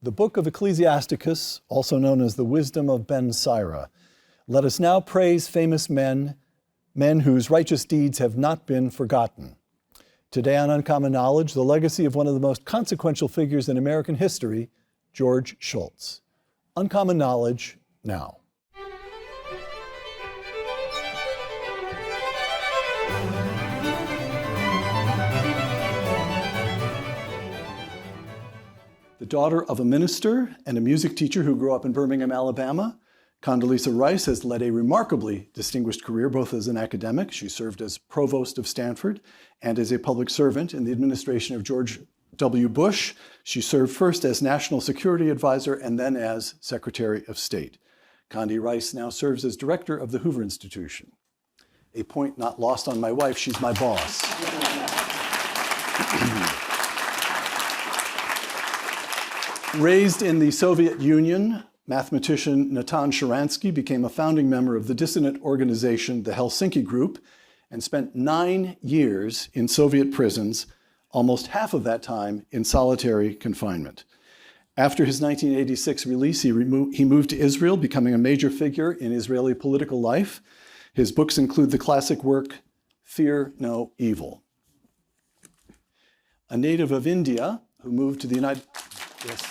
The book of Ecclesiasticus, also known as the Wisdom of Ben Sira. Let us now praise famous men, men whose righteous deeds have not been forgotten. Today on Uncommon Knowledge, the legacy of one of the most consequential figures in American history, George Shultz. Uncommon Knowledge now. The daughter of a minister and a music teacher who grew up in Birmingham, Alabama, Condoleezza Rice has led a remarkably distinguished career, both as an academic. She served as provost of Stanford and as a public servant in the administration of George W. Bush. She served first as National Security Advisor and then as Secretary of State. Condi Rice now serves as director of the Hoover Institution. A point not lost on my wife, she's my boss. Raised in the Soviet Union, mathematician Natan Sharansky became a founding member of the dissident organization, the Helsinki Group, and spent 9 years in Soviet prisons, almost half of that time in solitary confinement. After his 1986 release, he moved to Israel, becoming a major figure in Israeli political life. His books include the classic work, Fear No Evil. A native of India who moved to the United States.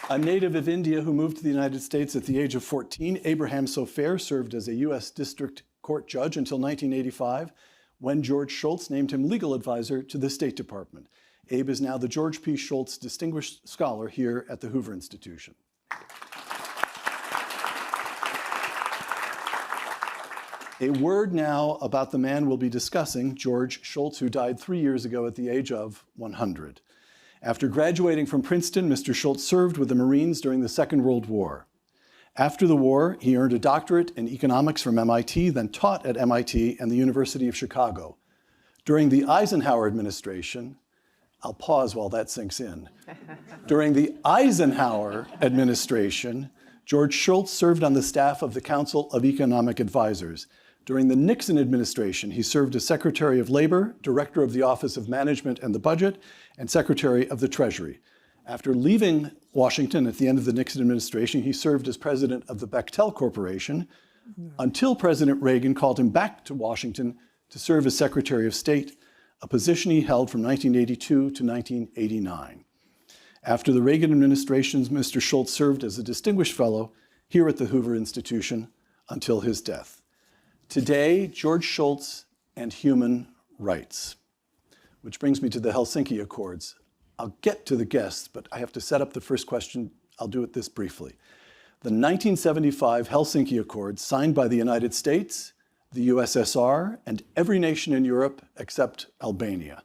A native of India who moved to the United States at the age of 14, Abraham Sofair served as a U.S. District Court judge until 1985, when George Shultz named him legal advisor to the State Department. Abe is now the George P. Shultz Distinguished Scholar here at the Hoover Institution. A word now about the man we'll be discussing, George Shultz, who died 3 years ago at the age of 100. After graduating from Princeton, Mr. Shultz served with the Marines during the Second World War. After the war, he earned a doctorate in economics from MIT, then taught at MIT and the University of Chicago. During the Eisenhower administration, I'll pause while that sinks in. During the Eisenhower administration, George Shultz served on the staff of the Council of Economic Advisors. During the Nixon administration, he served as Secretary of Labor, Director of the Office of Management and the Budget, and Secretary of the Treasury. After leaving Washington at the end of the Nixon administration, he served as president of the Bechtel Corporation until President Reagan called him back to Washington to serve as Secretary of State, a position he held from 1982 to 1989. After the Reagan administration, Mr. Shultz served as a distinguished fellow here at the Hoover Institution until his death. Today, George Shultz and human rights, which brings me to the Helsinki Accords. I'll get to the guests, but I have to set up the first question. I'll do it this briefly. The 1975 Helsinki Accords, signed by the United States, the USSR, and every nation in Europe except Albania.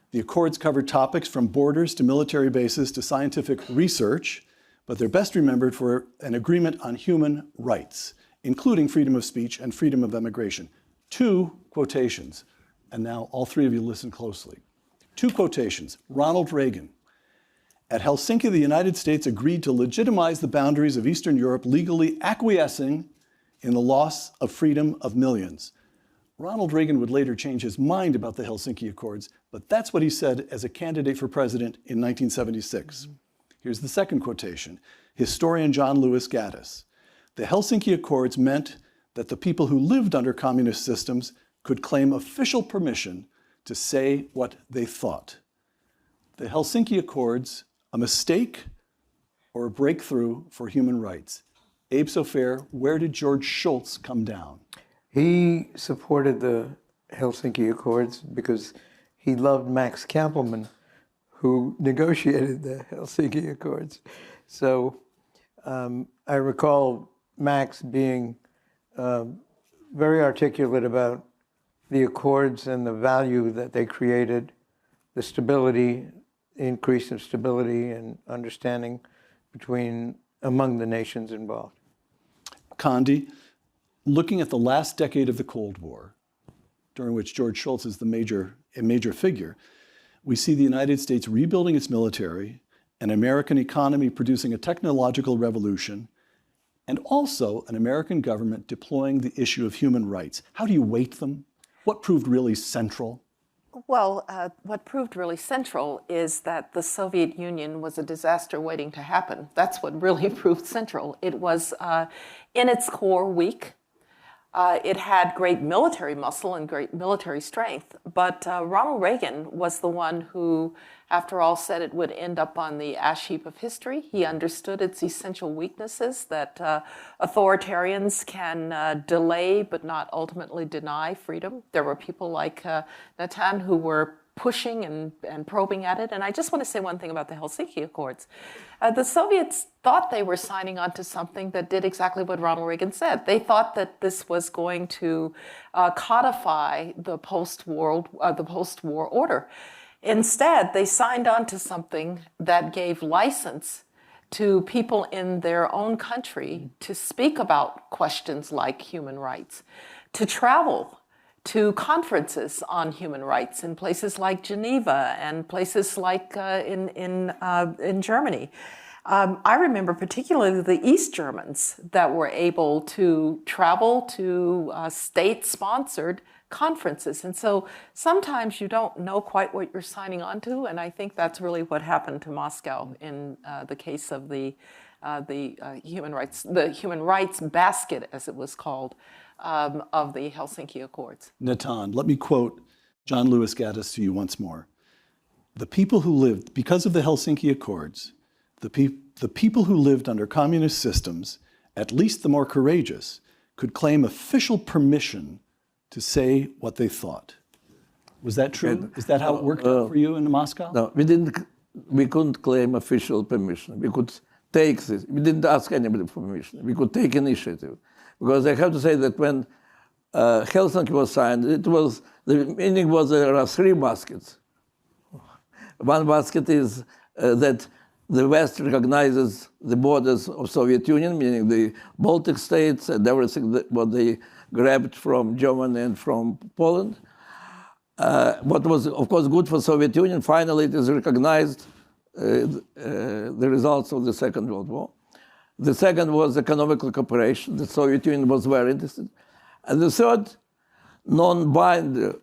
The accords covered topics from borders to military bases to scientific research, but they're best remembered for an agreement on human rights, including freedom of speech and freedom of emigration. 2 quotations, and now all 3 of you listen closely. 2 quotations. Ronald Reagan. At Helsinki, the United States agreed to legitimize the boundaries of Eastern Europe, legally acquiescing in the loss of freedom of millions. Ronald Reagan would later change his mind about the Helsinki Accords, but that's what he said as a candidate for president in 1976. Here's the second quotation. Historian John Lewis Gaddis. The Helsinki Accords meant that the people who lived under communist systems could claim official permission to say what they thought. The Helsinki Accords, a mistake or a breakthrough for human rights? Abe Sofair, where did George Shultz come down? He supported the Helsinki Accords because he loved Max Kampelman, who negotiated the Helsinki Accords. So I recall Max being very articulate about the Accords and the value that they created, the stability, increase of stability and understanding among the nations involved. Condi, looking at the last decade of the Cold War, during which George Shultz is a major figure, we see the United States rebuilding its military, an American economy producing a technological revolution, and also an American government deploying the issue of human rights. How do you weight them? What proved really central? Well, what proved really central is that the Soviet Union was a disaster waiting to happen. That's what really proved central. It was, in its core, weak. It had great military muscle and great military strength, but Ronald Reagan was the one who, after all, said it would end up on the ash heap of history. He understood its essential weaknesses, that authoritarians can delay but not ultimately deny freedom. There were people like Natan who were pushing and probing at it. And I just want to say one thing about the Helsinki Accords. The Soviets thought they were signing on to something that did exactly what Ronald Reagan said. They thought that this was going to codify the post-war order. Instead, they signed on to something that gave license to people in their own country to speak about questions like human rights, to travel to conferences on human rights in places like Geneva and places like in Germany. I remember particularly the East Germans that were able to travel to state-sponsored conferences. And so sometimes you don't know quite what you're signing on to, and I think that's really what happened to Moscow in the case of the human rights basket, as it was called, of the Helsinki Accords. Natan, let me quote John Lewis Gaddis to you once more. The people who lived, because of the Helsinki Accords, the people who lived under communist systems, at least the more courageous, could claim official permission to say what they thought. Was that true? Is that how it worked out for you in Moscow? No, we couldn't claim official permission. We could take this. We didn't ask anybody for permission. We could take initiative. Because I have to say that when Helsinki was signed, the meaning was there are three baskets. One basket is that the West recognizes the borders of Soviet Union, meaning the Baltic states and everything what they grabbed from Germany and from Poland. What was, of course, good for Soviet Union, finally it is recognized the results of the Second World War. The second was economical cooperation. The Soviet Union was very interested. And the third, non-binding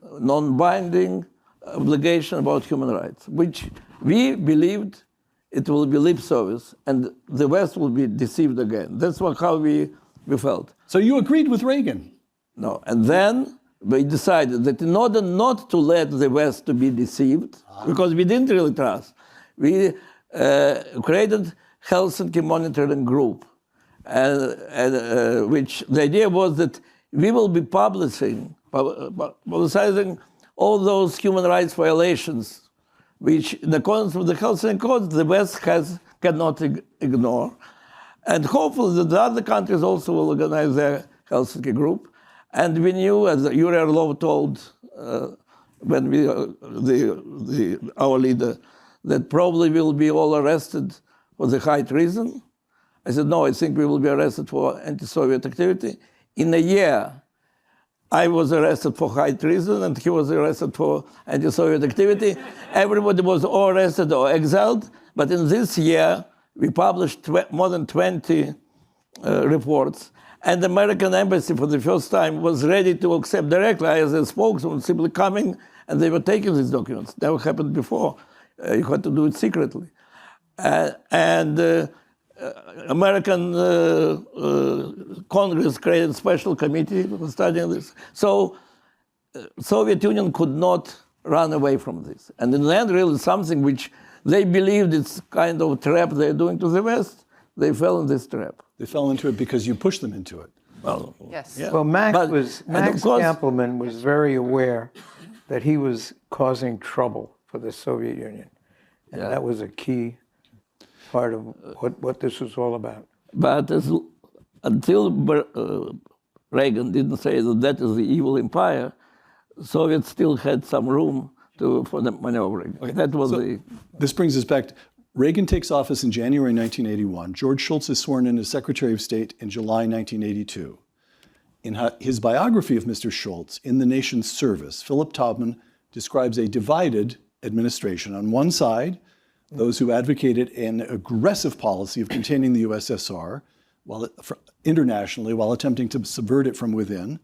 obligation about human rights, which we believed it will be lip service and the West will be deceived again. That's how we felt. So you agreed with Reagan? No, and then we decided that in order not to let the West to be deceived, because we didn't really trust, we created Helsinki Monitoring Group, which the idea was that we will be publicizing all those human rights violations, which in accordance with the Helsinki Code, the West cannot ignore. And hopefully that the other countries also will organize their Helsinki group. And we knew, as Yuri Orlov told when our leader, that probably we'll be all arrested for the high treason. I said, no, I think we will be arrested for anti-Soviet activity. In a year, I was arrested for high treason and he was arrested for anti-Soviet activity. Everybody was or arrested or exiled. But in this year, we published more than 20 reports. And the American embassy, for the first time, was ready to accept directly as a spokesman, simply coming, and they were taking these documents. Never happened before. You had to do it secretly. American Congress created a special committee for studying this. So Soviet Union could not run away from this. And in the end, really something which they believed it's kind of a trap they're doing to the West, they fell in this trap. They fell into it because you pushed them into it. Well, yes. Yeah. Well, Max Kampelman was very aware that he was causing trouble for the Soviet Union. And that was a key part of what this was all about. But until Reagan didn't say that is the evil empire, Soviets still had some room for the maneuvering. Okay. That was This brings us back. Reagan takes office in January 1981. George Shultz is sworn in as Secretary of State in July 1982. In his biography of Mr. Shultz, In the Nation's Service, Philip Taubman describes a divided administration. On one side, those who advocated an aggressive policy of containing the USSR internationally while attempting to subvert it from within.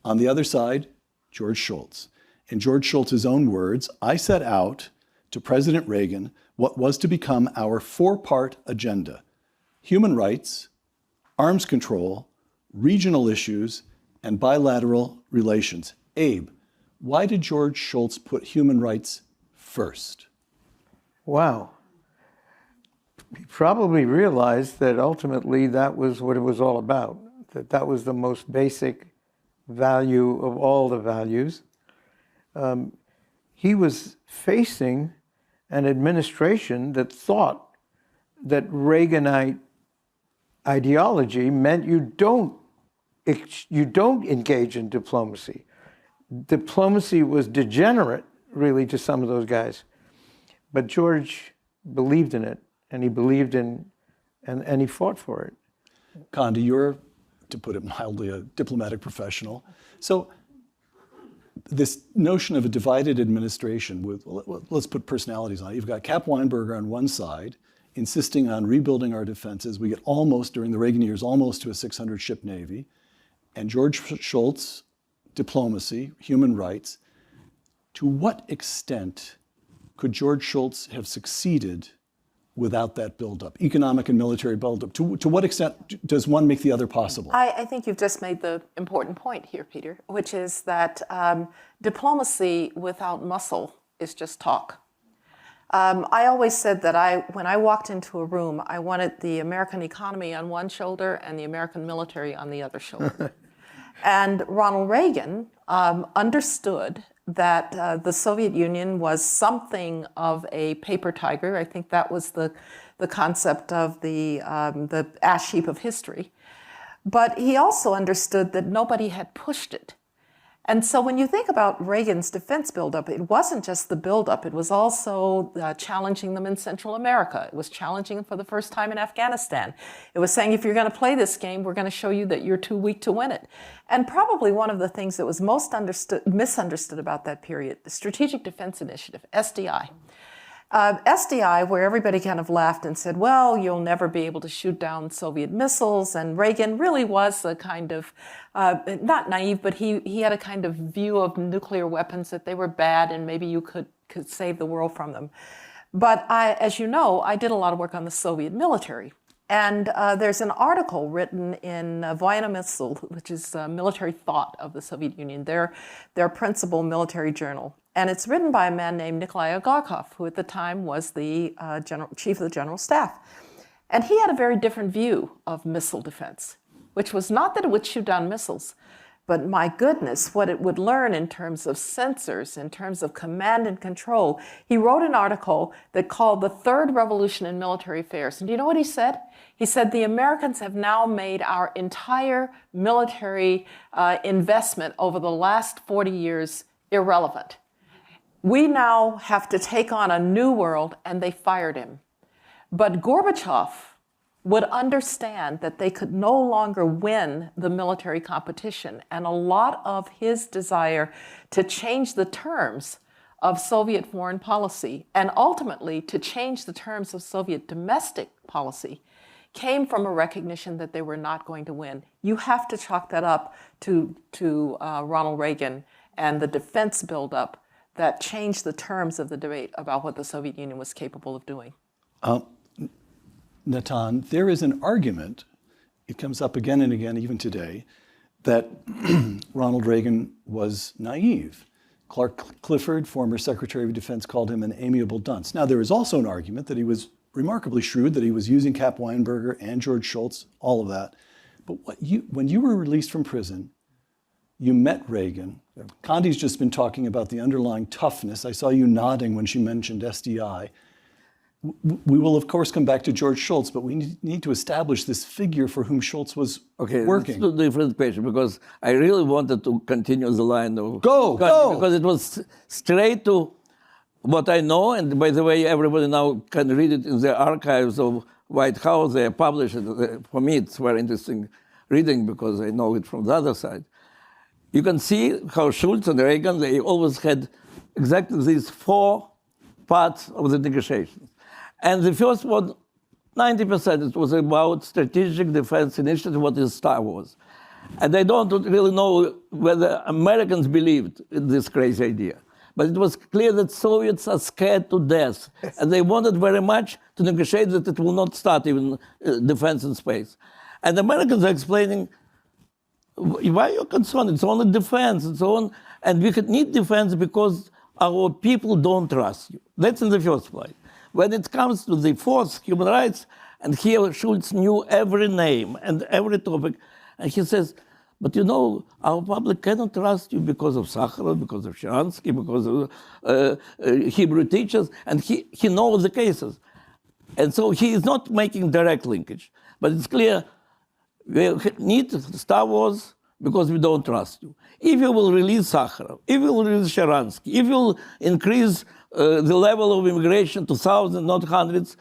On the other side, George Shultz. In George Shultz's own words, I set out to President Reagan what was to become our four-part agenda: human rights, arms control, regional issues, and bilateral relations. Abe, why did George Shultz put human rights first? Wow. He probably realized that ultimately that was what it was all about, that was the most basic value of all the values. He was facing an administration that thought that Reaganite ideology meant you don't engage in diplomacy. Diplomacy was degenerate, really, to some of those guys. But George believed in it, and he believed in, and he fought for it. Condi, you're, to put it mildly, a diplomatic professional. So this notion of a divided administration with, let's put personalities on it. You've got Cap Weinberger on one side, insisting on rebuilding our defenses. We get almost, during the Reagan years, almost to a 600-ship Navy. And George Shultz, diplomacy, human rights. To what extent could George Shultz have succeeded without that buildup, economic and military buildup? To what extent does one make the other possible? I think you've just made the important point here, Peter, which is that diplomacy without muscle is just talk. I always said that when I walked into a room, I wanted the American economy on one shoulder and the American military on the other shoulder. And Ronald Reagan understood that the Soviet Union was something of a paper tiger. I think that was the concept of the ash heap of history. But he also understood that nobody had pushed it. And so when you think about Reagan's defense buildup, it wasn't just the buildup. It was also challenging them in Central America. It was challenging them for the first time in Afghanistan. It was saying, if you're going to play this game, we're going to show you that you're too weak to win it. And probably one of the things that was most misunderstood about that period, the Strategic Defense Initiative, SDI. SDI, where everybody kind of laughed and said, well, you'll never be able to shoot down Soviet missiles. And Reagan really was a kind of, not naive, but he had a kind of view of nuclear weapons, that they were bad and maybe you could save the world from them. But as you know, I did a lot of work on the Soviet military. And there's an article written in Voennomysl, which is military thought of the Soviet Union, their principal military journal. And it's written by a man named Nikolai Agarkov, who at the time was the chief of the general staff. And he had a very different view of missile defense, which was not that it would shoot down missiles, but my goodness, what it would learn in terms of sensors, in terms of command and control. He wrote an article that called The Third Revolution in Military Affairs. And do you know what he said? He said, the Americans have now made our entire military investment over the last 40 years irrelevant. We now have to take on a new world, and they fired him. But Gorbachev would understand that they could no longer win the military competition, and a lot of his desire to change the terms of Soviet foreign policy and ultimately to change the terms of Soviet domestic policy came from a recognition that they were not going to win. You have to chalk that up to Ronald Reagan and the defense buildup that changed the terms of the debate about what the Soviet Union was capable of doing. Natan, there is an argument, it comes up again and again, even today, that Ronald Reagan was naive. Clark Clifford, former Secretary of Defense, called him an amiable dunce. Now, there is also an argument that he was remarkably shrewd, that he was using Cap Weinberger and George Shultz, all of that. But when you were released from prison, you met Reagan. Condi's just been talking about the underlying toughness. I saw you nodding when she mentioned SDI. We will, of course, come back to George Shultz, but we need to establish this figure for whom Shultz was working. It's a different question, because I really wanted to continue the line of... Go! Because it was straight to what I know, and by the way, everybody now can read it in the archives of White House. They publish it. For me, it's very interesting reading, because I know it from the other side. You can see how Shultz and Reagan, they always had exactly these four parts of the negotiations. And the first one, 90%, it was about strategic defense initiative, what is Star Wars. And I don't really know whether Americans believed in this crazy idea. But it was clear that Soviets are scared to death. And they wanted very much to negotiate that it will not start even defense in space. And the Americans are explaining, why are you concerned? It's only defense and so on. And we need defense because our people don't trust you. That's in the first place. When it comes to the fourth, human rights, and here Shultz knew every name and every topic. And he says, but you know, our public cannot trust you because of Sakharov, because of Sharansky, because of Hebrew teachers, and he knows the cases. And so he is not making direct linkage. But it's clear, we need Star Wars because we don't trust you. If you will release Sakharov, if you will release Sharansky, if you will increase the level of immigration to thousands, not hundreds,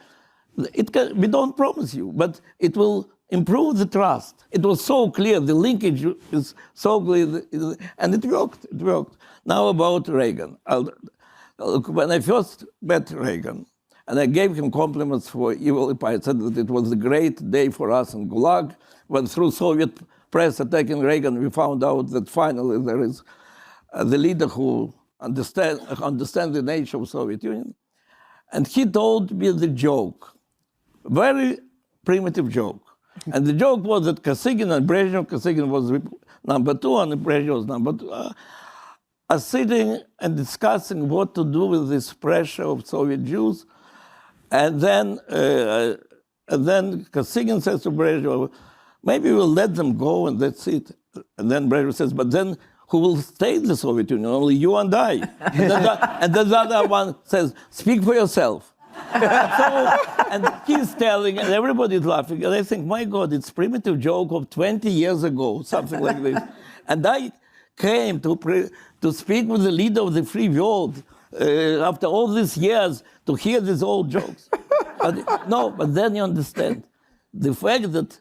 we don't promise you, but it will improve the trust. It was so clear, the linkage is so clear, and it worked. It worked. Now about Reagan. When I first met Reagan, and I gave him compliments for Evil Empire, I said that it was a great day for us in Gulag, when through Soviet press attacking Reagan, we found out that finally there is the leader who understands the nature of Soviet Union. And he told me the joke, very primitive joke. And the joke was that Kosygin and Brezhnev, Kosygin was number 2 and Brezhnev was number 2, are sitting and discussing what to do with this pressure of Soviet Jews. And then Kosygin says to Brezhnev, maybe we'll let them go and that's it. And then Brezhnev says, but then who will stay in the Soviet Union? Only you and I. And then the other one says, speak for yourself. And he's telling, and everybody's laughing. And I think, my God, it's a primitive joke of 20 years ago, something like this. And I came to speak with the leader of the free world after all these years to hear these old jokes. But then you understand the fact that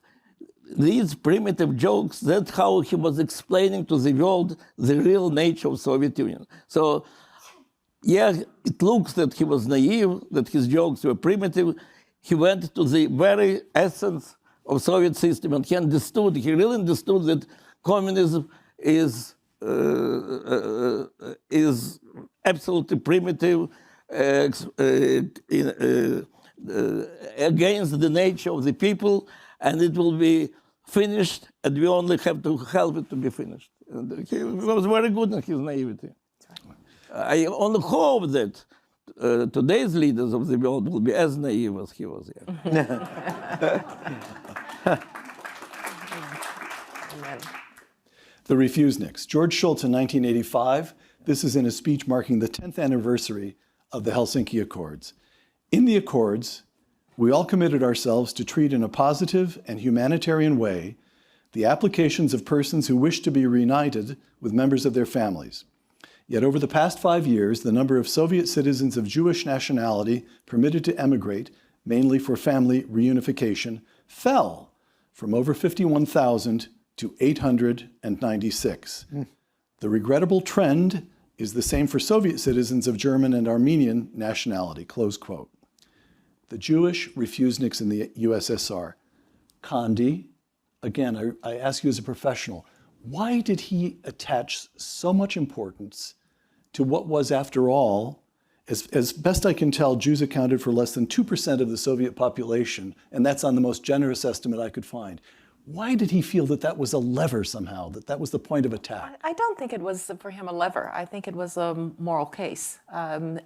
these primitive jokes, that's how he was explaining to the world the real nature of Soviet Union. So, yeah, it looks that he was naive, that his jokes were primitive. He went to the very essence of Soviet system, and he really understood that communism is absolutely primitive, against the nature of the people, and it will be finished, and we only have to help it to be finished. And he was very good in his naivety. I only hope that today's leaders of the world will be as naive as he was. The Refuseniks. George Shultz in 1985. This is in a speech marking the 10th anniversary of the Helsinki Accords. In the Accords, we all committed ourselves to treat in a positive and humanitarian way the applications of persons who wish to be reunited with members of their families. Yet over the past 5 years, the number of Soviet citizens of Jewish nationality permitted to emigrate, mainly for family reunification, fell from over 51,000 to 896. The regrettable trend is the same for Soviet citizens of German and Armenian nationality, close quote. The Jewish refuseniks in the USSR. Condi, again, I ask you as a professional, why did he attach so much importance to what was, after all, as best I can tell, Jews accounted for less than 2% of the Soviet population, and that's on the most generous estimate I could find. Why did he feel that that was a lever somehow, that that was the point of attack? I don't think it was for him a lever. I think it was a moral case. You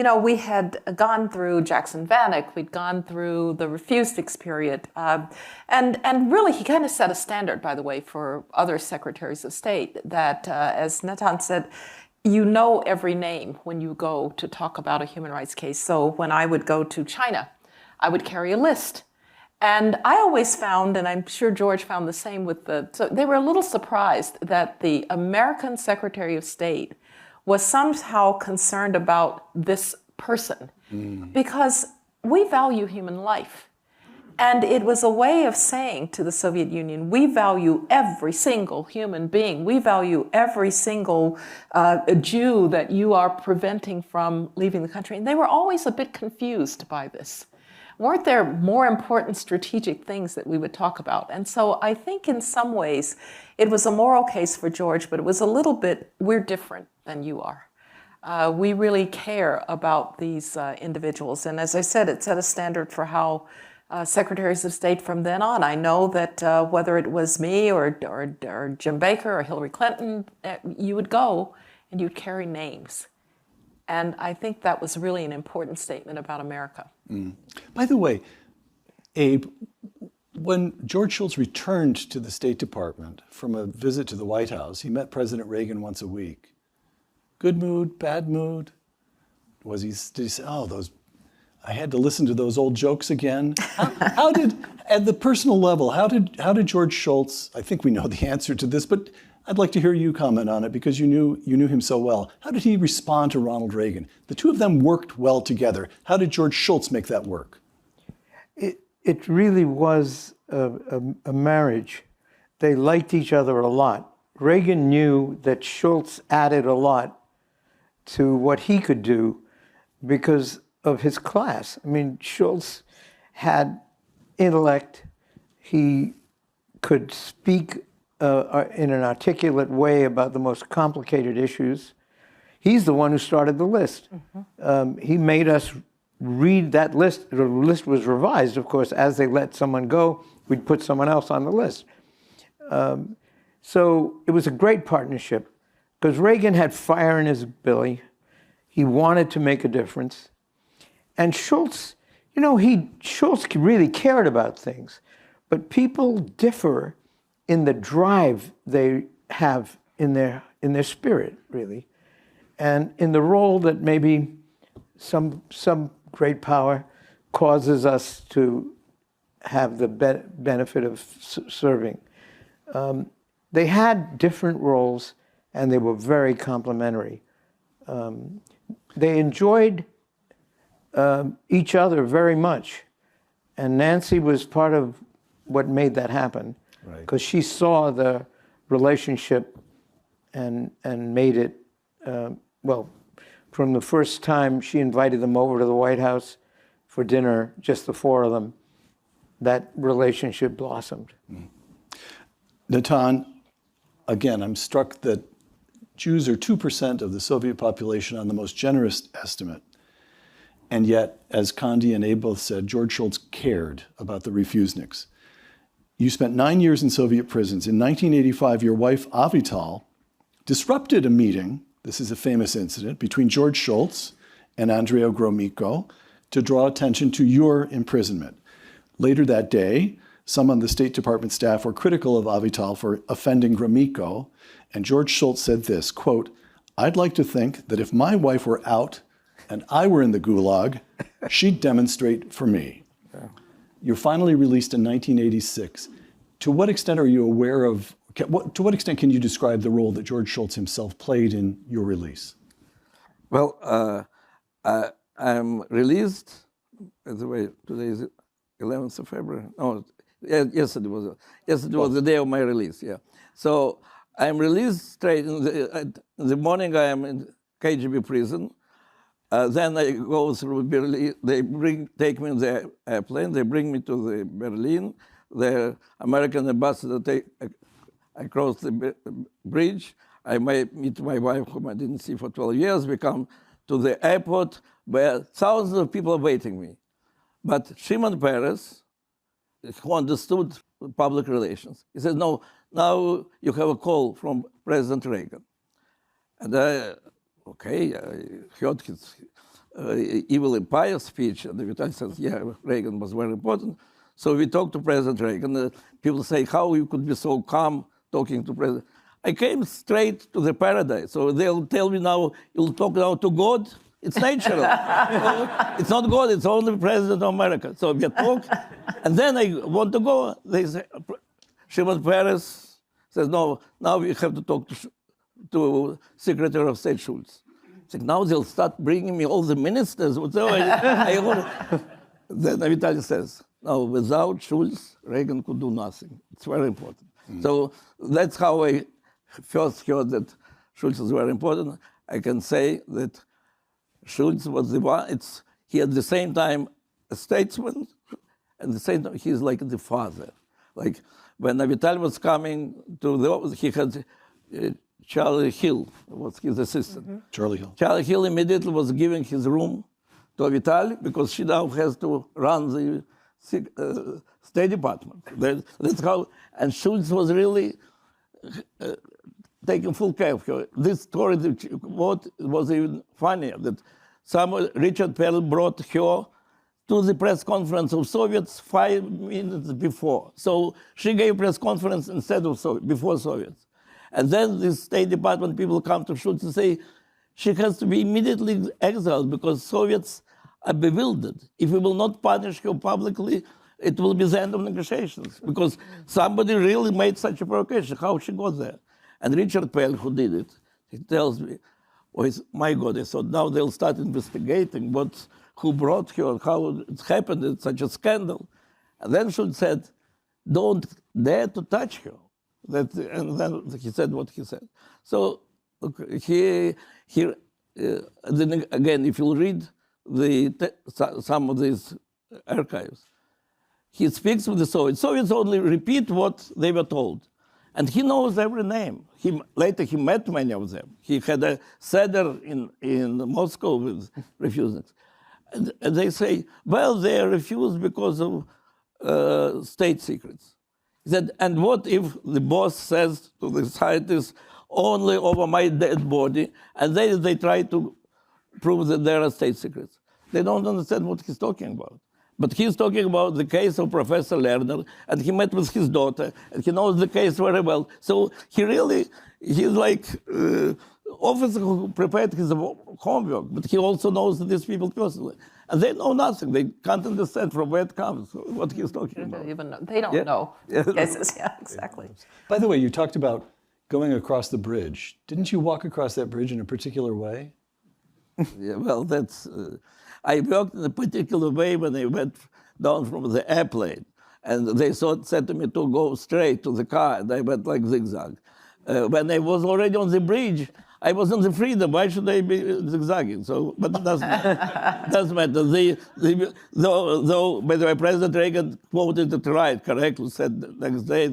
know, we had gone through Jackson Vanik, we'd gone through the refuseniks period, and really he kind of set a standard, by the way, for other secretaries of state that, as Natan said, you know every name when you go to talk about a human rights case. So when I would go to China, I would carry a list. And I always found, and I'm sure George found the same so they were a little surprised that the American Secretary of State was somehow concerned about this person because we value human life. And it was a way of saying to the Soviet Union, we value every single human being. We value every single Jew that you are preventing from leaving the country. And they were always a bit confused by this. weren't there more important strategic things that we would talk about? And so I think in some ways it was a moral case for George, but it was a little bit, we're different than you are. We really care about these individuals. And as I said, it set a standard for how secretaries of state from then on. I know that whether it was me or Jim Baker or Hillary Clinton, you would go and you'd carry names. And I think that was really an important statement about America. Mm. By the way, Abe, when George Shultz returned to the State Department from a visit to the White House, he met President Reagan once a week. Good mood, bad mood? Did he say, oh, I had to listen to those old jokes again? How did, at the personal level, how did George Shultz, I think we know the answer to this, but I'd like to hear you comment on it because you knew him so well. How did he respond to Ronald Reagan? The two of them worked well together. How did George Shultz make that work? It really was a marriage. They liked each other a lot. Reagan knew that Shultz added a lot to what he could do because of his class. I mean, Shultz had intellect. He could speak in an articulate way about the most complicated issues. He's the one who started the list. Mm-hmm. He made us read that list. The list was revised, of course, as they let someone go, we'd put someone else on the list. So it was a great partnership because Reagan had fire in his belly. He wanted to make a difference. And Shultz, Shultz really cared about things, but people differ in the drive they have in their spirit, really, and in the role that maybe some great power causes us to have the benefit of serving. They had different roles, and they were very complementary. They enjoyed each other very much, and Nancy was part of what made that happen. Because she saw the relationship and made it, from the first time she invited them over to the White House for dinner, just the four of them, that relationship blossomed. Mm. Natan, again, I'm struck that Jews are 2% of the Soviet population on the most generous estimate. And yet, as Condi and Abe both said, George Shultz cared about the refuseniks. You spent 9 years in Soviet prisons. In 1985, your wife, Avital, disrupted a meeting, this is a famous incident, between George Shultz and Andrei Gromyko to draw attention to your imprisonment. Later that day, some on the State Department staff were critical of Avital for offending Gromyko, and George Shultz said this, quote, "I'd like to think that if my wife were out and I were in the gulag, she'd demonstrate for me." Yeah. You're finally released in 1986. To what extent are you aware of, to what extent can you describe the role that George Shultz himself played in your release? Well, I'm released, by the way, today is 11th of February. No, yesterday was the day of my release, yeah. So I'm released straight in the morning. I am in KGB prison. Then I go through Berlin. They take me in the airplane. They bring me to the Berlin. The American ambassador I cross the bridge. I meet my wife, whom I didn't see for 12 years. We come to the airport where thousands of people are waiting me. But Shimon Peres, who understood public relations, he said, "No, now you have a call from President Reagan." And I heard his evil empire speech, and Vitaly says, yeah, Reagan was very important. So we talked to President Reagan. People say, how you could be so calm talking to President? I came straight to the paradise. So they'll tell me now, you'll talk now to God? It's natural. It's not God, it's only President of America. So we talk, and then I want to go. They say, Shimon Peres says, no, now we have to talk to Secretary of State Shultz. It's like, now they'll start bringing me all the ministers. So then Vitaly says, no, without Shultz, Reagan could do nothing. It's very important. Mm. So that's how I first heard that Shultz is very important. I can say that Shultz was the one, he at the same time a statesman, and the same time he's like the father. Like when Avital was coming to the office, he had Charlie Hill was his assistant. Charlie Hill. Charlie Hill immediately was giving his room to Avital because she now has to run the State Department. That's how, and Shultz was really taking full care of her. This story, what was even funnier, that Richard Perl brought her to the press conference of Soviets 5 minutes before. So she gave press conference instead of before Soviets. And then the State Department people come to Shultz and say, she has to be immediately exiled because Soviets are bewildered. If we will not punish her publicly, it will be the end of negotiations because somebody really made such a provocation. How she got there? And Richard Perl, who did it, he tells me, oh, my God, I thought now they'll start investigating who brought her, how it happened, it's such a scandal. And then Shultz said, don't dare to touch her. And then he said what he said. So then again, if you read some of these archives, he speaks with the Soviets. Soviets only repeat what they were told. And he knows every name. Later he met many of them. He had a seder in Moscow with refugees. And they say, well, they refused because of state secrets. He said, and what if the boss says to the scientists, only over my dead body, and they try to prove that there are state secrets? They don't understand what he's talking about. But he's talking about the case of Professor Lerner, and he met with his daughter, and he knows the case very well. So he's like officer who prepared his homework, but he also knows these people personally. And they know nothing. They can't understand from where it comes, what he's talking about. They don't know. Yes, yeah, exactly. By the way, you talked about going across the bridge. Didn't you walk across that bridge in a particular way? Yeah, well, I worked in a particular way when I went down from the airplane. And they said to me to go straight to the car, and I went like zigzag. When I was already on the bridge, I was on the freedom. Why should I be zigzagging? So, but it doesn't matter. Though, by the way, President Reagan quoted it right, correctly, said the next day.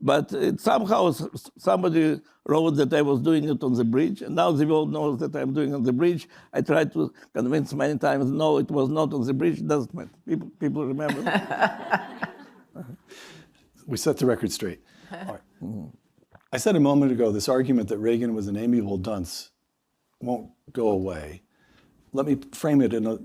But somehow somebody wrote that I was doing it on the bridge, and now the world knows that I'm doing it on the bridge. I tried to convince many times, no, it was not on the bridge. It doesn't matter. People remember. We set the record straight. All right. I said a moment ago, this argument that Reagan was an amiable dunce won't go away. Let me frame it in a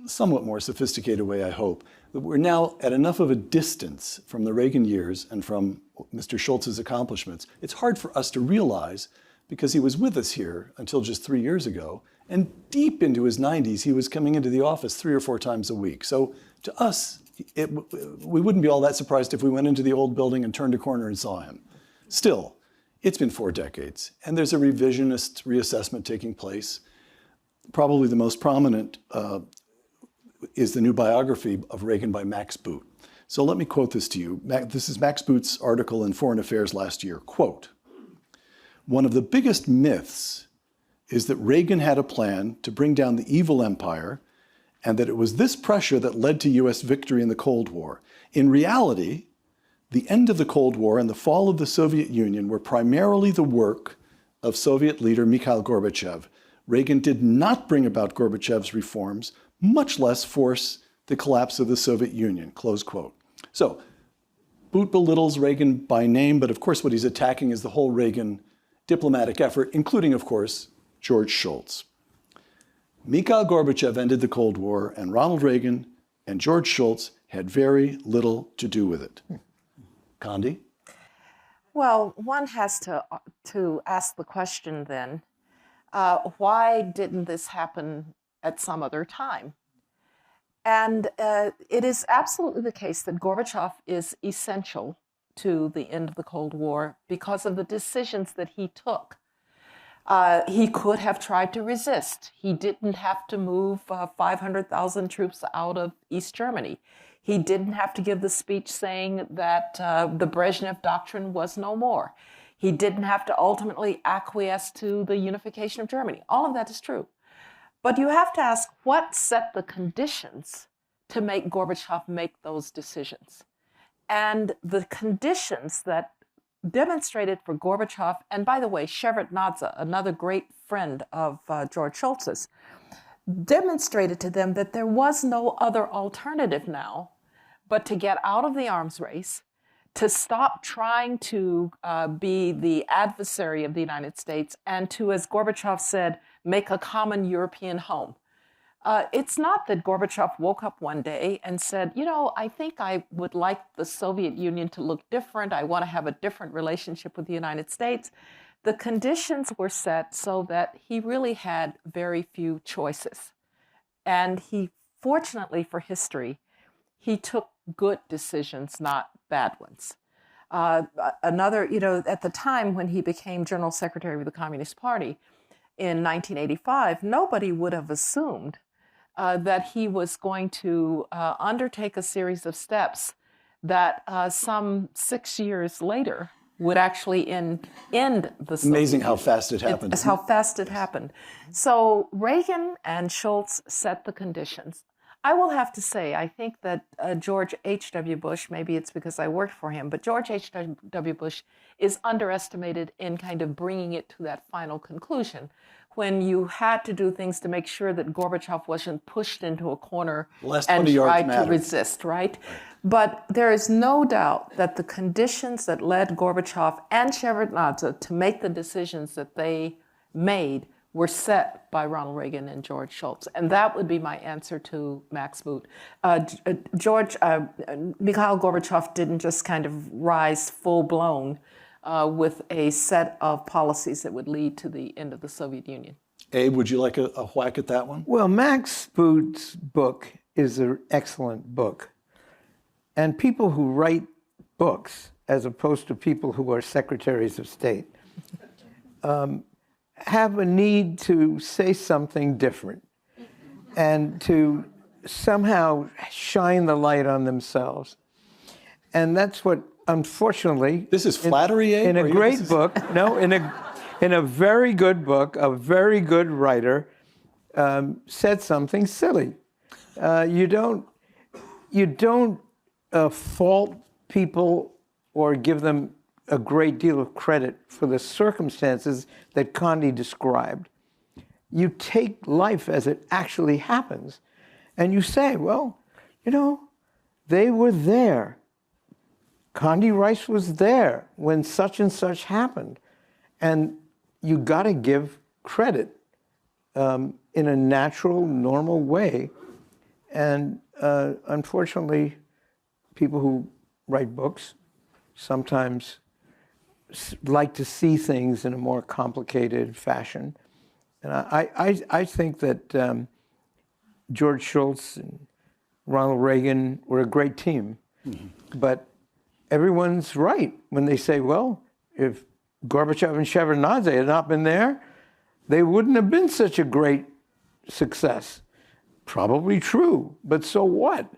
somewhat more sophisticated way, I hope. That we're now at enough of a distance from the Reagan years and from Mr. Shultz's accomplishments. It's hard for us to realize, because he was with us here until just 3 years ago, and deep into his 90s, he was coming into the office 3 or 4 times a week. So to us, we wouldn't be all that surprised if we went into the old building and turned a corner and saw him. Still, it's been 4 decades, and there's a revisionist reassessment taking place. Probably the most prominent is the new biography of Reagan by Max Boot. So let me quote this to you. This is Max Boot's article in Foreign Affairs last year. Quote, "One of the biggest myths is that Reagan had a plan to bring down the evil empire and that it was this pressure that led to US victory in the Cold War. In reality, the end of the Cold War and the fall of the Soviet Union were primarily the work of Soviet leader Mikhail Gorbachev. Reagan did not bring about Gorbachev's reforms, much less force the collapse of the Soviet Union," close quote. So, Boot belittles Reagan by name, but of course what he's attacking is the whole Reagan diplomatic effort, including, of course, George Shultz. Mikhail Gorbachev ended the Cold War, and Ronald Reagan and George Shultz had very little to do with it. Condi? Well, one has to ask the question then, why didn't this happen at some other time? And it is absolutely the case that Gorbachev is essential to the end of the Cold War because of the decisions that he took. He could have tried to resist. He didn't have to move 500,000 troops out of East Germany. He didn't have to give the speech saying that the Brezhnev doctrine was no more. He didn't have to ultimately acquiesce to the unification of Germany. All of that is true. But you have to ask, what set the conditions to make Gorbachev make those decisions. And the conditions that demonstrated for Gorbachev, and by the way, Shevardnadze, another great friend of George Shultz's, demonstrated to them that there was no other alternative now but to get out of the arms race, to stop trying to be the adversary of the United States, and to, as Gorbachev said, make a common European home. It's not that Gorbachev woke up one day and said, you know, I think I would like the Soviet Union to look different. I want to have a different relationship with the United States. The conditions were set so that he really had very few choices. And he, fortunately for history, he took good decisions, not bad ones. Another, you know, at the time when he became General Secretary of the Communist Party in 1985, nobody would have assumed that he was going to undertake a series of steps that some 6 years later would actually end the Soviet Amazing how fast it happened. It's how fast it happened. So Reagan and Shultz set the conditions. I will have to say, I think that George H.W. Bush, maybe it's because I worked for him, but George H.W. Bush is underestimated in kind of bringing it to that final conclusion, when you had to do things to make sure that Gorbachev wasn't pushed into a corner and tried to resist, right? But there is no doubt that the conditions that led Gorbachev and Shevardnadze to make the decisions that they made were set by Ronald Reagan and George Shultz. And that would be my answer to Max Boot. Mikhail Gorbachev didn't just kind of rise full-blown with a set of policies that would lead to the end of the Soviet Union. Abe, would you like a whack at that one? Well, Max Boot's book is an excellent book. And people who write books, as opposed to people who are secretaries of state, have a need to say something different and to somehow shine the light on themselves. And that's what, unfortunately... This is flattery, Abe? In a great book, no, in a very good book, a very good writer said something silly. You don't fault people or give them a great deal of credit for the circumstances that Condi described. You take life as it actually happens, and you say, well, you know, they were there. Condi Rice was there when such and such happened. And you got to give credit in a natural, normal way. And unfortunately, people who write books sometimes like to see things in a more complicated fashion. And I think that George Shultz and Ronald Reagan were a great team. Mm-hmm. But everyone's right when they say, well, if Gorbachev and Shevardnadze had not been there, they wouldn't have been such a great success. Probably true, but so what?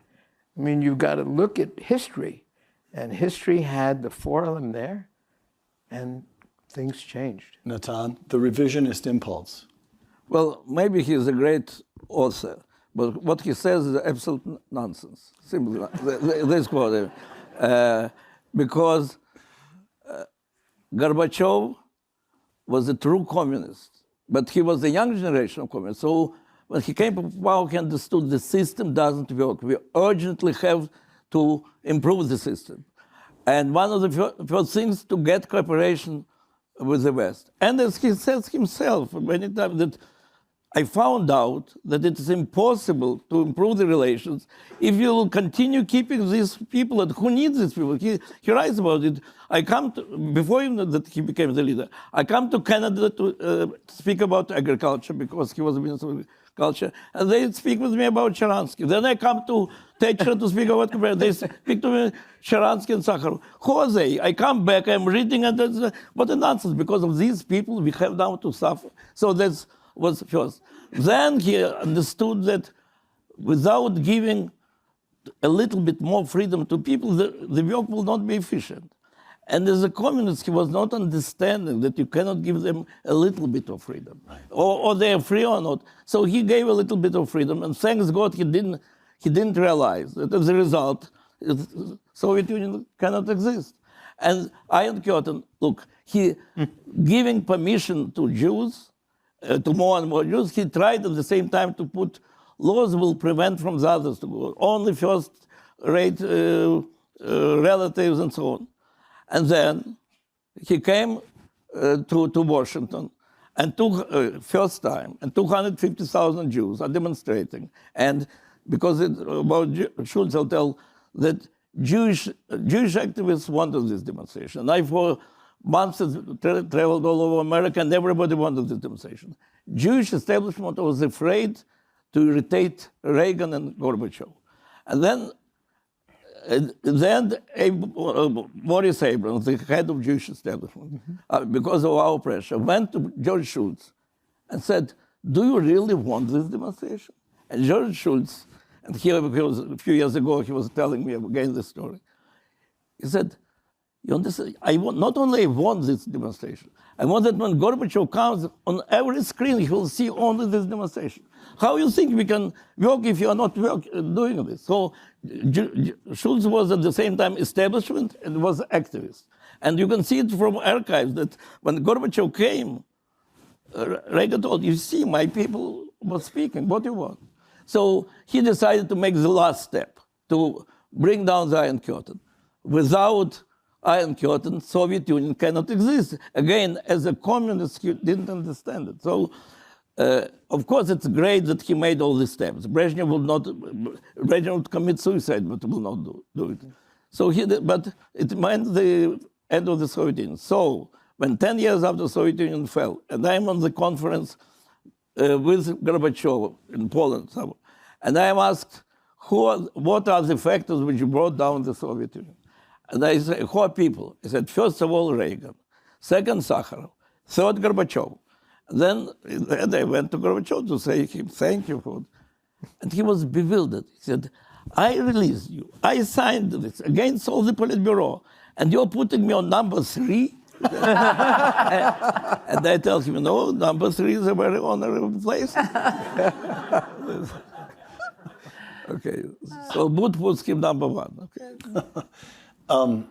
I mean, you've got to look at history. And history had the four of them there, and things changed. Natan, the revisionist impulse. Well, maybe he's a great author, but what he says is absolute nonsense. Simply, this quote. Because Gorbachev was a true communist, but he was the young generation of communists. So when he came to power, he understood the system doesn't work. We urgently have to improve the system. And one of the first things to get cooperation with the West. And as he says himself many times, that I found out that it is impossible to improve the relations if you will continue keeping these people, and who needs these people? He writes about it. I come to, before even that he became the leader, I come to Canada to speak about agriculture because he was a minister of agriculture, and they speak with me about Sharansky. Then I come to Thatcher to speak about comparison. They speak to me Sharansky and Sakharov. Who are they? I come back, I'm reading, and that's what a nonsense. Because of these people, we have now to suffer. So that's was first. Then he understood that without giving a little bit more freedom to people, the work will not be efficient. And as a communist, he was not understanding that you cannot give them a little bit of freedom, right, or they are free or not. So he gave a little bit of freedom, and thanks God he didn't he didn't realize that as a result, the Soviet Union cannot exist. And Iron Curtain, look, he giving permission to Jews, to more and more Jews, he tried at the same time to put laws will prevent from the others to go, only first-rate relatives and so on. And then he came to Washington and took, first time, and 250,000 Jews are demonstrating. And because about Shultz, I'll tell that Jewish activists wanted this demonstration. And I, for months, traveled all over America, and everybody wanted this demonstration. Jewish establishment was afraid to irritate Reagan and Gorbachev. And then Maurice Abrams, the head of Jewish establishment, because of our pressure, went to George Shultz and said, do you really want this demonstration? And George Shultz, and here he was, a few years ago, he was telling me again this story. He said, you understand, not only want this demonstration, I want that when Gorbachev comes, on every screen he will see only this demonstration. How you think we can work if you are not doing this? So Shultz was at the same time establishment and was activist. And you can see it from archives that when Gorbachev came, Reagan told, you see, my people were speaking, what do you want? So he decided to make the last step, to bring down the Iron Curtain. Without Iron Curtain, Soviet Union cannot exist. Again, as a communist, he didn't understand it. So, of course, it's great that he made all these steps. Brezhnev would commit suicide, but will not do it. So but it meant the end of the Soviet Union. So, when 10 years after the Soviet Union fell, and I'm on the conference with Gorbachev in Poland, and I am asked, what are the factors which brought down the Soviet Union? And I said, who are people? He said, first of all, Reagan, second, Sakharov, third, Gorbachev. Then I went to Gorbachev to say him, thank you for it. And he was bewildered. He said, I released you. I signed this against all the Politburo, and you're putting me on number 3? And I tell him, no, number 3 is a very honorable place. Okay, so Booth puts him number 1. Okay.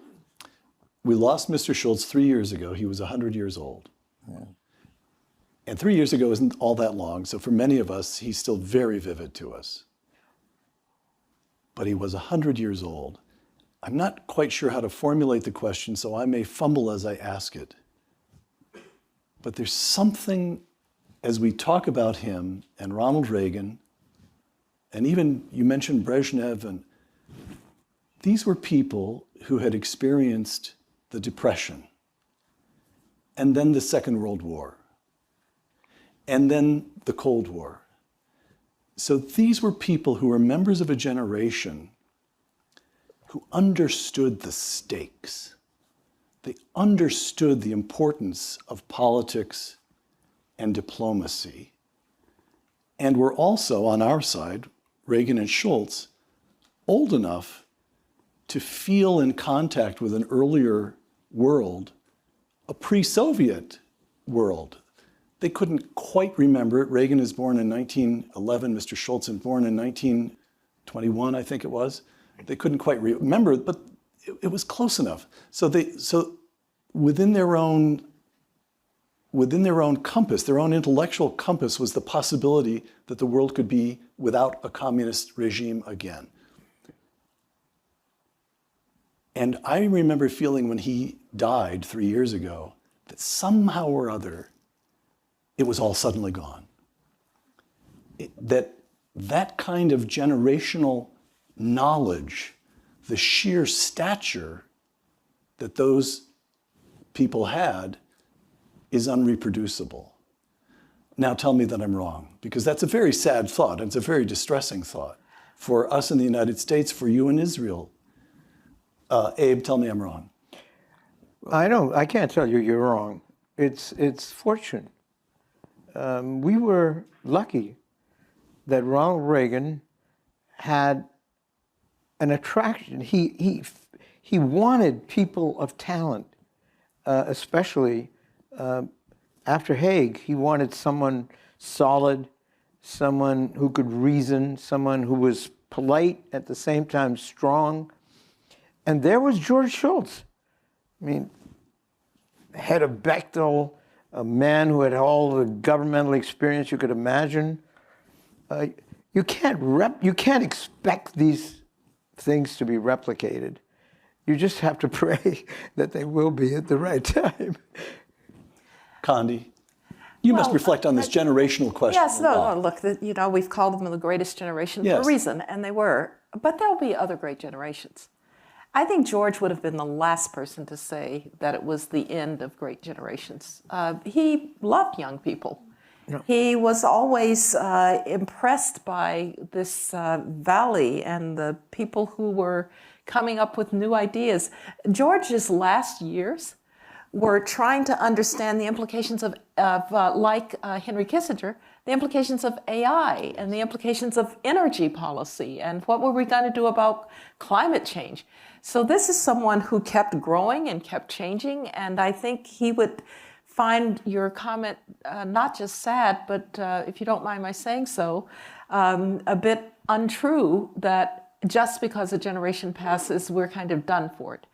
We lost Mr. Shultz 3 years ago. He was 100 years old. Yeah. And 3 years ago isn't all that long, so for many of us, he's still very vivid to us. But he was 100 years old. I'm not quite sure how to formulate the question, so I may fumble as I ask it. But there's something, as we talk about him and Ronald Reagan, and even you mentioned Brezhnev, and these were people who had experienced the Depression, and then the Second World War, and then the Cold War. So these were people who were members of a generation who understood the stakes. They understood the importance of politics and diplomacy, and were also, on our side, Reagan and Shultz, old enough to feel in contact with an earlier world, a pre-Soviet world. They couldn't quite remember it. Reagan is born in 1911, Mr. Shultz is born in 1921, I think it was. They couldn't quite remember it, but it was close enough. So within their own compass, their own intellectual compass, was the possibility that the world could be without a communist regime again. And I remember feeling when he died 3 years ago that somehow or other, it was all suddenly gone. That kind of generational knowledge, the sheer stature that those people had, is unreproducible. Now tell me that I'm wrong, because that's a very sad thought, and it's a very distressing thought for us in the United States, for you in Israel. Abe, tell me I'm wrong. I can't tell you you're wrong. It's fortune. We were lucky that Ronald Reagan had an attraction. He wanted people of talent, especially after Haig. He wanted someone solid, someone who could reason, someone who was polite, at the same time strong. And there was George Shultz. I mean, head of Bechtel, a man who had all the governmental experience you could imagine. You can't expect these things to be replicated. You just have to pray that they will be at the right time. Condi, you must reflect on this generational question. Yes, no, look, we've called them the greatest generation for a reason, and they were. But there'll be other great generations. I think George would have been the last person to say that it was the end of great generations. He loved young people. Yeah. He was always impressed by this valley and the people who were coming up with new ideas. George's last years were trying to understand the implications of like Henry Kissinger, the implications of AI and the implications of energy policy and what were we going to do about climate change. So this is someone who kept growing and kept changing, and I think he would find your comment not just sad, but if you don't mind my saying so, a bit untrue that just because a generation passes, we're kind of done for it.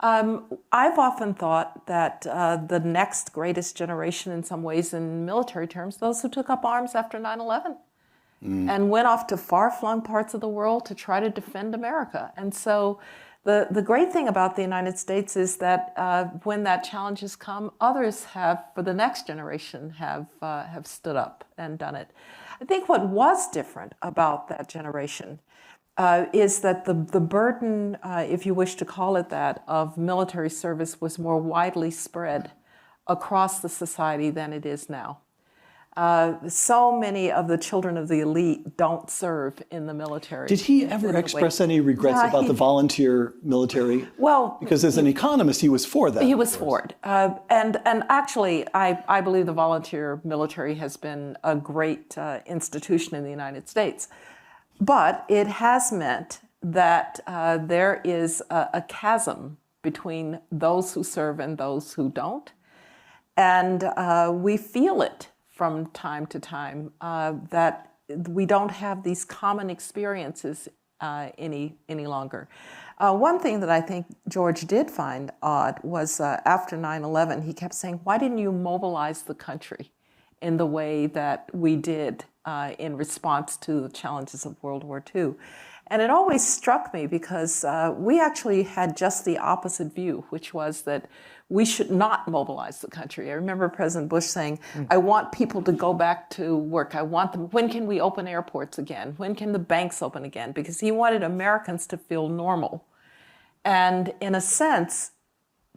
I've often thought that the next greatest generation in some ways in military terms, those who took up arms after 9/11 and went off to far-flung parts of the world to try to defend America. And so the great thing about the United States is that when that challenge has come, others have, for the next generation, have stood up and done it. I think what was different about that generation is that the burden, if you wish to call it that, of military service was more widely spread across the society than it is now. So many of the children of the elite don't serve in the military. Did he ever express any regrets about the volunteer military? Well, because as an economist, he was for that. He was for it. And actually, I believe the volunteer military has been a great institution in the United States. But it has meant that there is a chasm between those who serve and those who don't. And we feel it from time to time that we don't have these common experiences any longer. One thing that I think George did find odd was after 9/11, he kept saying, why didn't you mobilize the country in the way that we did in response to the challenges of World War II? And it always struck me because we actually had just the opposite view, which was that we should not mobilize the country. I remember President Bush saying, I want people to go back to work. I want them, when can we open airports again? When can the banks open again? Because he wanted Americans to feel normal. And in a sense,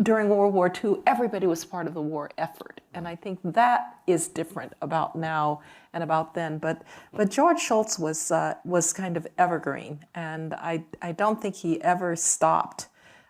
during World War II, everybody was part of the war effort. And I think that is different about now and about then. But George Shultz was kind of evergreen. And I don't think he ever stopped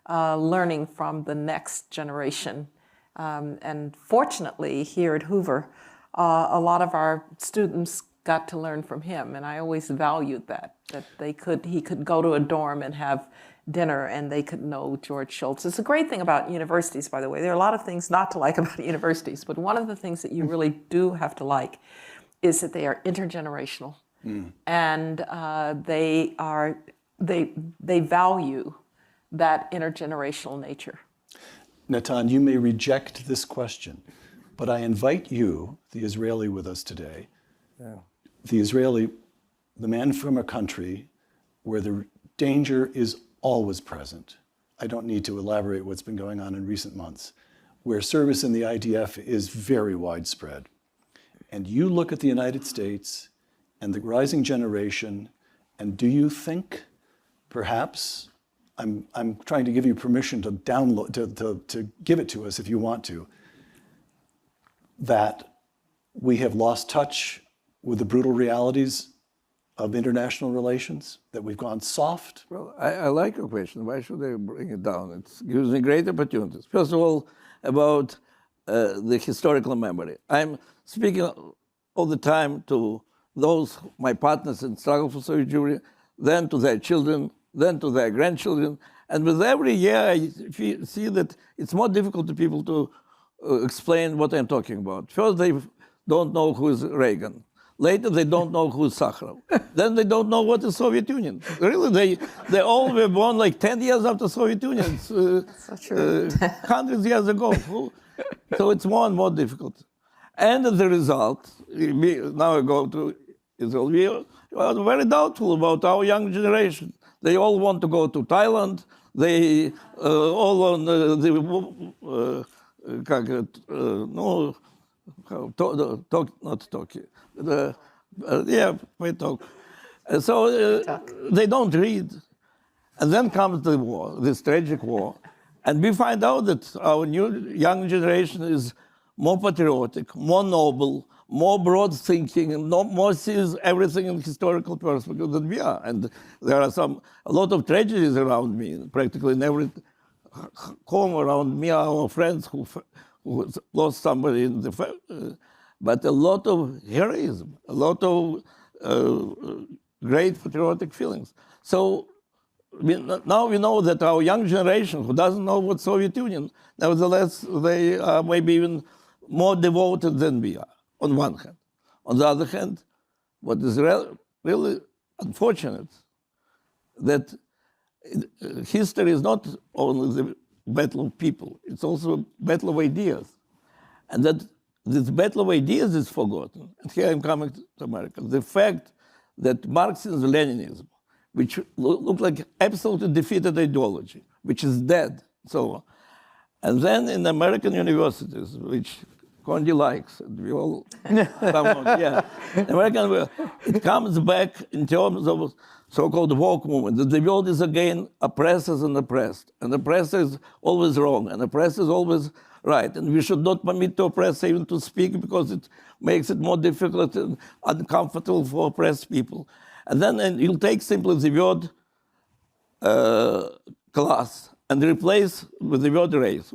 learning from the next generation. And fortunately, here at Hoover, a lot of our students got to learn from him. And I always valued that he could go to a dorm and have dinner and they could know George Shultz. It's a great thing about universities, by the way. There are a lot of things not to like about universities, but one of the things that you really do have to like is that they are intergenerational. And they value that intergenerational nature. Natan, you may reject this question, but I invite you, the Israeli with us today, the man from a country where the danger is always present. I don't need to elaborate what's been going on in recent months, where service in the IDF is very widespread. And you look at the United States and the rising generation, and do you think, perhaps, I'm trying to give you permission to download, to give it to us if you want to, that we have lost touch with the brutal realities of international relations, that we've gone soft? Well, I like your question. Why should I bring it down? It gives me great opportunities. First of all, about the historical memory. I'm speaking all the time to those, my partners in struggle for Soviet Jewry, then to their children, then to their grandchildren. And with every year, I see that it's more difficult to people to explain what I'm talking about. First, they don't know who is Reagan. Later, they don't know who's Sakharov. Then they don't know what is Soviet Union. Really, they all were born like 10 years after Soviet Union. So true. Hundreds of years ago. So it's more and more difficult. And as a result, now I go to Israel, we are very doubtful about our young generation. They all want to go to Thailand. They all on not Tokyo. We talk. So they don't read. And then comes the war, this tragic war. And we find out that our new young generation is more patriotic, more noble, more broad thinking, and more sees everything in historical perspective than we are. And there are a lot of tragedies around me, practically in every home around me are our friends who lost somebody in the but a lot of heroism, a lot of great patriotic feelings. So now we know that our young generation, who doesn't know what Soviet Union, nevertheless, they are maybe even more devoted than we are, on one hand. On the other hand, what is really unfortunate, that history is not only the battle of people, it's also a battle of ideas. And that this battle of ideas is forgotten. And here I'm coming to America. The fact that Marxism-Leninism, which looked like absolutely defeated ideology, which is dead, so on. And then in American universities, which Condi likes, and we all American, it comes back in terms of so-called woke movement, that the world is again oppressors and oppressed. And the oppressor is always wrong, and the oppressor is always right. And we should not permit the oppressor even to speak because it makes it more difficult and uncomfortable for oppressed people. And then you'll take simply the word class and replace with the word race.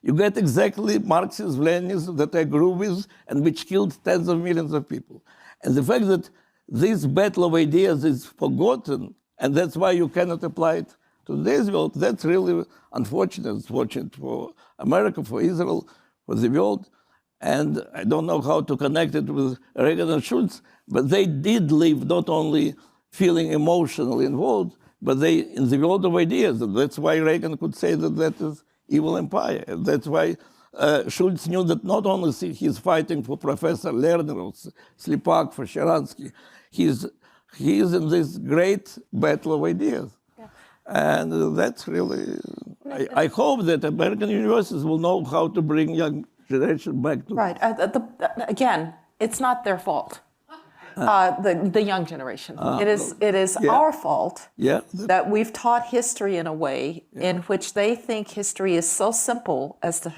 You get exactly Marxism-Leninism that I grew with and which killed tens of millions of people. And the fact that this battle of ideas is forgotten, and that's why you cannot apply it to today's world, that's really unfortunate. It's fortunate for America, for Israel, for the world. And I don't know how to connect it with Reagan and Shultz, but they did live not only feeling emotionally involved, but they in the world of ideas. And that's why Reagan could say that that is evil empire. And that's why Shultz knew that not only he's fighting for Professor Lerner or Slipak, for Sharansky, he is in this great battle of ideas. Yeah. And that's really, I hope that American universities will know how to bring young generation back to... Right. Again, it's not their fault. The young generation. It is our fault that we've taught history in a way in which they think history is so simple as to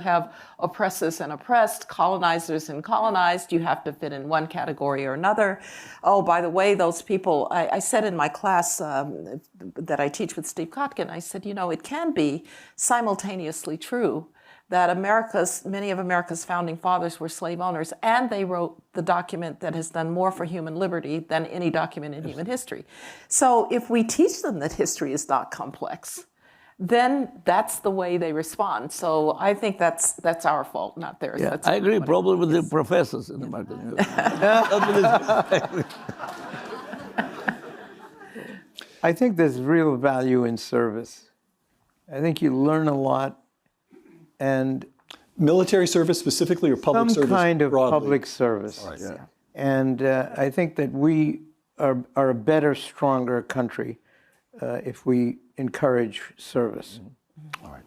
have oppressors and oppressed, colonizers and colonized. You have to fit in one category or another. Oh, by the way, those people, I said in my class that I teach with Steve Kotkin, I said, it can be simultaneously true that many of America's founding fathers were slave owners, and they wrote the document that has done more for human liberty than any document in human history. So if we teach them that history is not complex, then that's the way they respond. So I think that's our fault, not theirs. Yeah, I agree, probably with the professors in America. I think there's real value in service. I think you learn a lot. And military service specifically, or public service? Some kind of broadly? Public service. All right. Yeah. And I think that we are a better, stronger country if we encourage service. Mm-hmm. All right.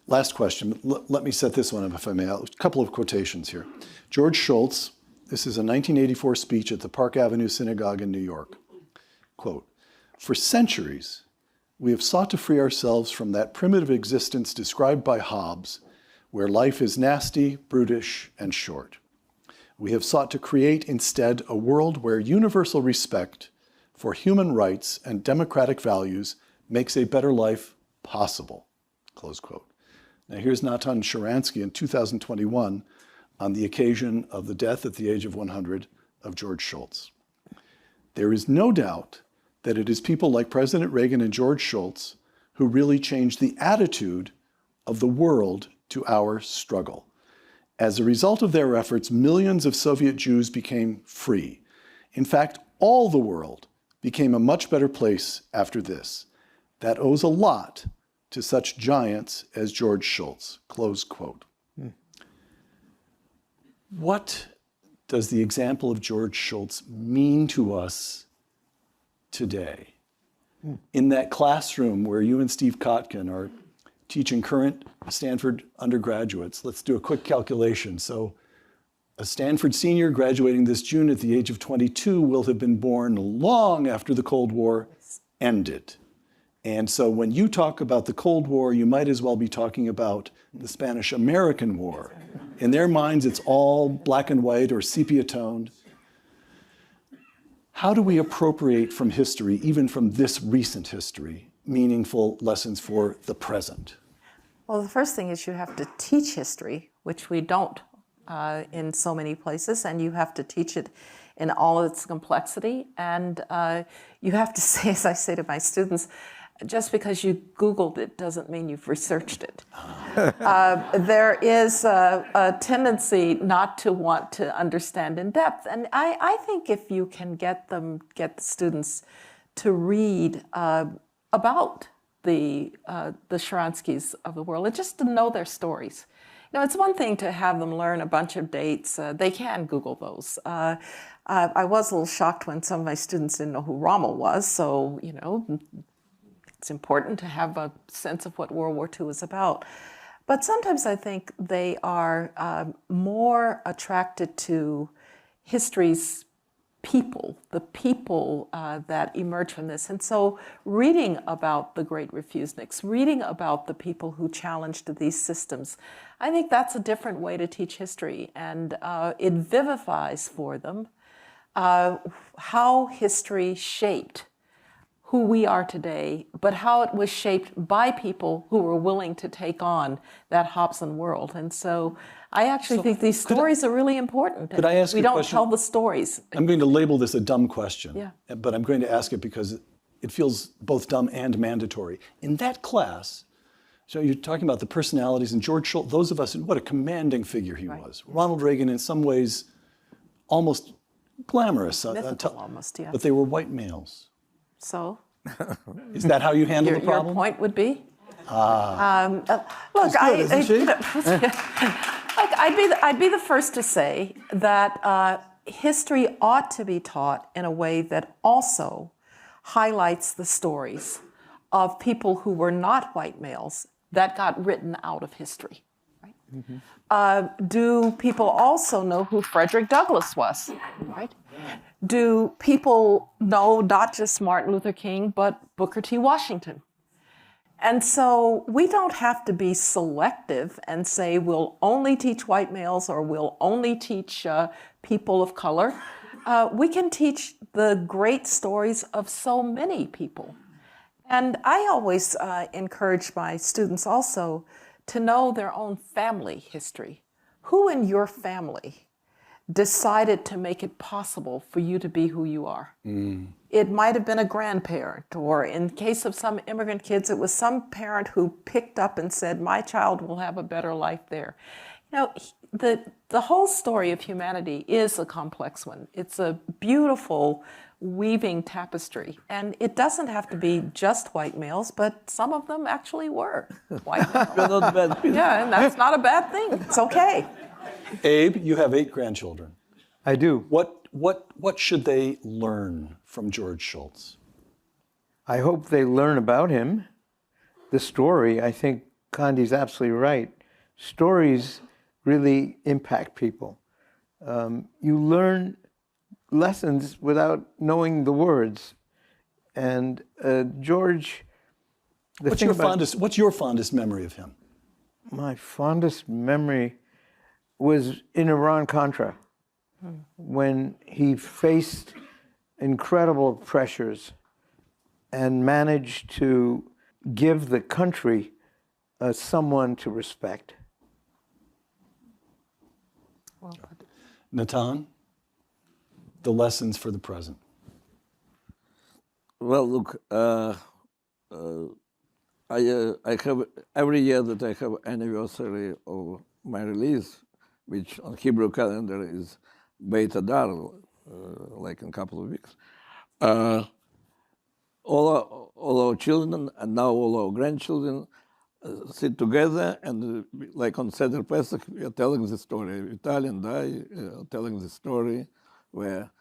Last question. Let me set this one up, if I may. A couple of quotations here. George Shultz, this is a 1984 speech at the Park Avenue Synagogue in New York. Quote, "For centuries, we have sought to free ourselves from that primitive existence described by Hobbes, where life is nasty, brutish, and short. We have sought to create instead a world where universal respect for human rights and democratic values makes a better life possible." Close quote. Now here's Natan Sharansky in 2021 on the occasion of the death at the age of 100 of George Shultz. "There is no doubt that it is people like President Reagan and George Shultz who really changed the attitude of the world to our struggle. As a result of their efforts, millions of Soviet Jews became free. In fact, all the world became a much better place after this. That owes a lot to such giants as George Shultz." Close quote. What does the example of George Shultz mean to us today? In that classroom where you and Steve Kotkin are teaching current Stanford undergraduates, let's do a quick calculation. So a Stanford senior graduating this June at the age of 22 will have been born long after the Cold War ended. And so when you talk about the Cold War, you might as well be talking about the Spanish-American War. In their minds, it's all black and white or sepia-toned. How do we appropriate from history, even from this recent history, meaningful lessons for the present? Well, the first thing is you have to teach history, which we don't in so many places, and you have to teach it in all its complexity. And you have to say, as I say to my students, just because you Googled it doesn't mean you've researched it. There is a tendency not to want to understand in depth. And I think if you can get the students to read about the Sharanskys of the world, and just to know their stories. You know, it's one thing to have them learn a bunch of dates. They can Google those. I was a little shocked when some of my students didn't know who Rommel was, so, you know, it's important to have a sense of what World War II is about. But sometimes I think they are more attracted to history's people, the people that emerge from this. And so reading about the great refuseniks, reading about the people who challenged these systems, I think that's a different way to teach history. And it vivifies for them how history shaped who we are today, but how it was shaped by people who were willing to take on that Hobson world. And so I actually think these stories are really important. Could I ask we a don't question? tell the stories. I'm going to label this a dumb question, Yeah. but I'm going to ask it because it feels both dumb and mandatory. In that class, so you're talking about the personalities, and George Shultz, those of us, what a commanding figure he was. Ronald Reagan, in some ways, almost glamorous. Mythical almost, yeah. But they were white males. So? Is that how you handle the Your problem? point would be? Look, isn't she? I'd be the first to say that history ought to be taught in a way that also highlights the stories of people who were not white males that got written out of history. Right? Mm-hmm. Do people also know who Frederick Douglass was? Right? Do people know not just Martin Luther King, but Booker T. Washington? And so we don't have to be selective and say we'll only teach white males or we'll only teach people of color. We can teach the great stories of so many people. And I always encourage my students also to know their own family history. Who in your family decided to make it possible for you to be who you are? It might have been a grandparent, or in case of some immigrant kids, it was some parent who picked up and said, my child will have a better life there. You know, the whole story of humanity is a complex one. It's a beautiful weaving tapestry, and it doesn't have to be just white males, but some of them actually were white males. They're not bad people. Yeah, and that's not a bad thing. It's okay. Abe, you have 8 grandchildren. I do. What should they learn from George Shultz? I hope they learn about him. The story, I think Condi's absolutely right. Stories really impact people. You learn lessons without knowing the words. And George, What's your fondest memory of him? my fondest memory was in Iran-Contra, when he faced incredible pressures and managed to give the country someone to respect. Well put. Natan, the lessons for the present. Well, look, I have every year that I have anniversary of my release, which on Hebrew calendar is Beit Adar, like in a couple of weeks. All our children and now all our grandchildren sit together and like on Seder Pesach, we are telling the story. Vitaly and I telling the story where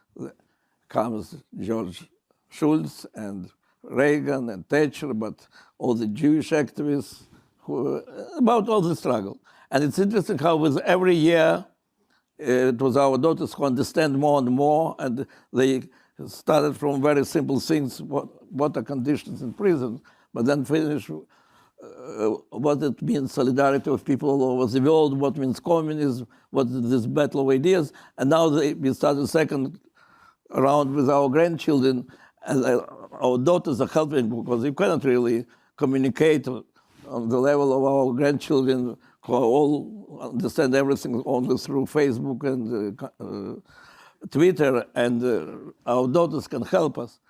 comes George Shultz and Reagan and Thatcher, but all the Jewish activists about all the struggle. And it's interesting how with every year, it was our daughters who understand more and more, and they started from very simple things, what are conditions in prison, but then finish what it means solidarity of people all over the world, what means communism, what is this battle of ideas. And now we started second round with our grandchildren, and our daughters are helping because you cannot really communicate on the level of our grandchildren who all understand everything only through Facebook and Twitter, and our daughters can help us.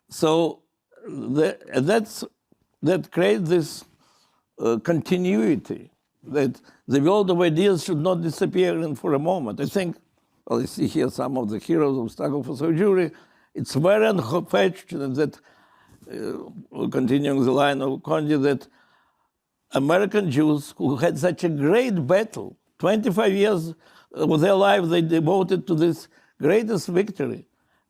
So that creates this continuity, that the world of ideas should not disappear in for a moment. I think, well, you see here some of the heroes of struggle for Jewry. It's very unfortunate that, continuing the line of Condi, that American Jews who had such a great battle, 25 years of their life they devoted to this greatest victory,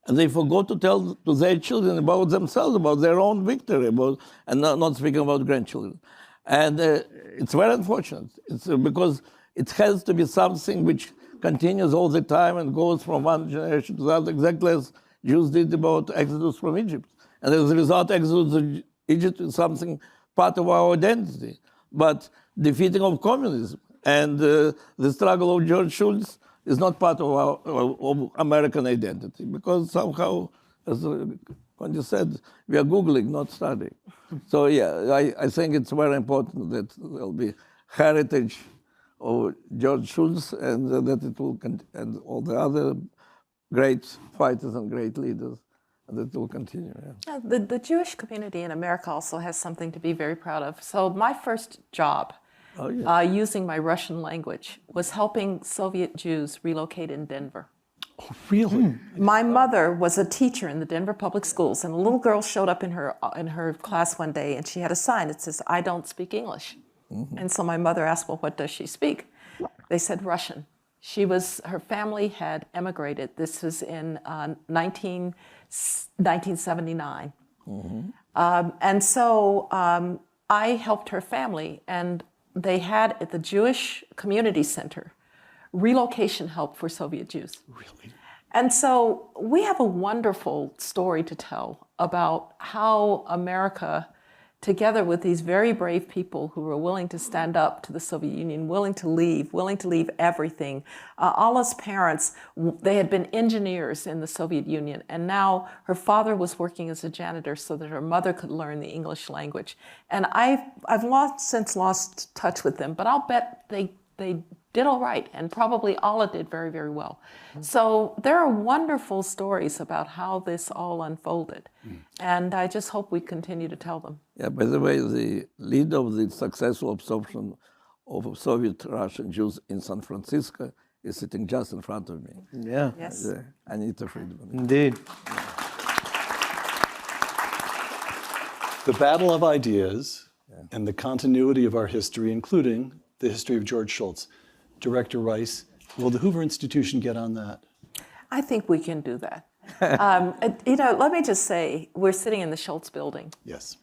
and they forgot to tell to their children about themselves, about their own victory, and not speaking about grandchildren. And it's very unfortunate. It's because it has to be something which continues all the time and goes from one generation to the other, exactly as Jews did about Exodus from Egypt. And as a result, Exodus of Egypt is something part of our identity. But defeating of communism and the struggle of George Shultz is not part of our of American identity, because somehow, as Condi said, we are Googling, not studying. So yeah, I think it's very important that there will be heritage of George Shultz, and that it will and all the other great fighters and great leaders, and that will continue. Yeah. The Jewish community in America also has something to be very proud of. So my first job, using my Russian language, was helping Soviet Jews relocate in Denver. Oh, really? My mother was a teacher in the Denver public schools, and a little girl showed up in her class one day, and she had a sign that says, "I don't speak English." And so my mother asked, "Well, what does she speak?" They said Russian. Her family had emigrated. This was in 1979. And so I helped her family, and they had at the Jewish Community Center relocation help for Soviet Jews. Really? And so we have a wonderful story to tell about how America, together with these very brave people who were willing to stand up to the Soviet Union, willing to leave everything. Alla's parents, they had been engineers in the Soviet Union, and now her father was working as a janitor so that her mother could learn the English language. And I've since lost touch with them, but I'll bet they did all right, and probably Allah did very, very well. So there are wonderful stories about how this all unfolded, and I just hope we continue to tell them. Yeah, by the way, the leader of the successful absorption of Soviet Russian Jews in San Francisco is sitting just in front of me. Yeah. Yes. Anita Friedman. Indeed. The battle of ideas and the continuity of our history, including the history of George Shultz. Director Rice, will the Hoover Institution get on that? I think we can do that. Let me just say, we're sitting in the Shultz building. Yes.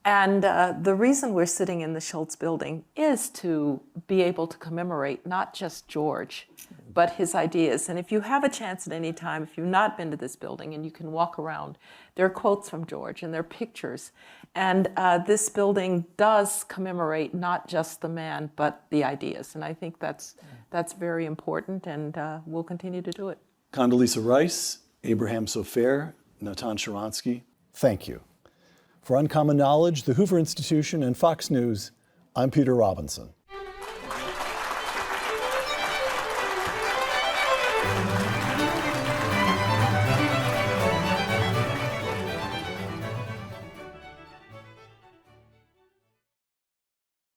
And the reason we're sitting in the Shultz building is to be able to commemorate not just George, but his ideas. And if you have a chance at any time, if you've not been to this building and you can walk around, there are quotes from George and there are pictures. And this building does commemorate not just the man, but the ideas. And I think that's very important, and we'll continue to do it. Condoleezza Rice, Abraham Sofer, Natan Sharansky, thank you. For Uncommon Knowledge, the Hoover Institution, and Fox News, I'm Peter Robinson.